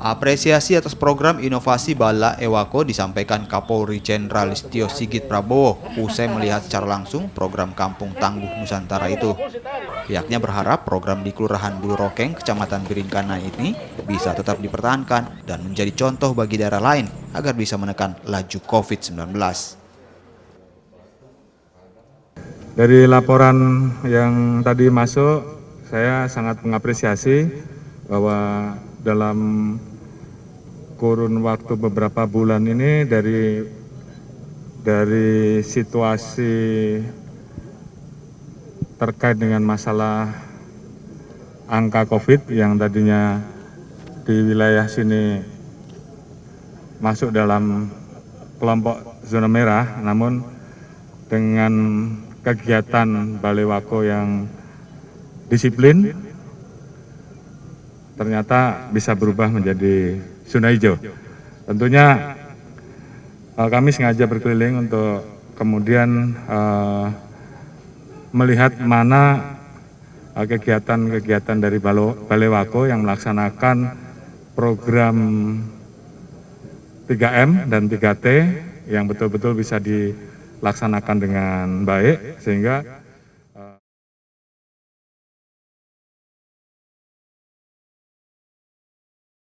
Apresiasi atas program inovasi Bala Ewako disampaikan Kapolri Jenderal Listio Sigit Prabowo usai melihat secara langsung program Kampung Tangguh Nusantara itu. Pihaknya berharap program di Kelurahan Bulurokeng, Kecamatan Biringkana ini bisa tetap dipertahankan dan menjadi contoh bagi daerah lain agar bisa menekan laju COVID-19. Dari laporan yang tadi masuk, saya sangat mengapresiasi bahwa dalam kurun waktu beberapa bulan ini dari situasi terkait dengan masalah angka COVID yang tadinya di wilayah sini masuk dalam kelompok zona merah, namun dengan kegiatan Balai Wako yang disiplin, ternyata bisa berubah menjadi zona hijau. Tentunya kami sengaja berkeliling untuk kemudian melihat mana kegiatan-kegiatan dari Balai Wako yang melaksanakan program 3M dan 3T yang betul-betul bisa dilaksanakan dengan baik, sehingga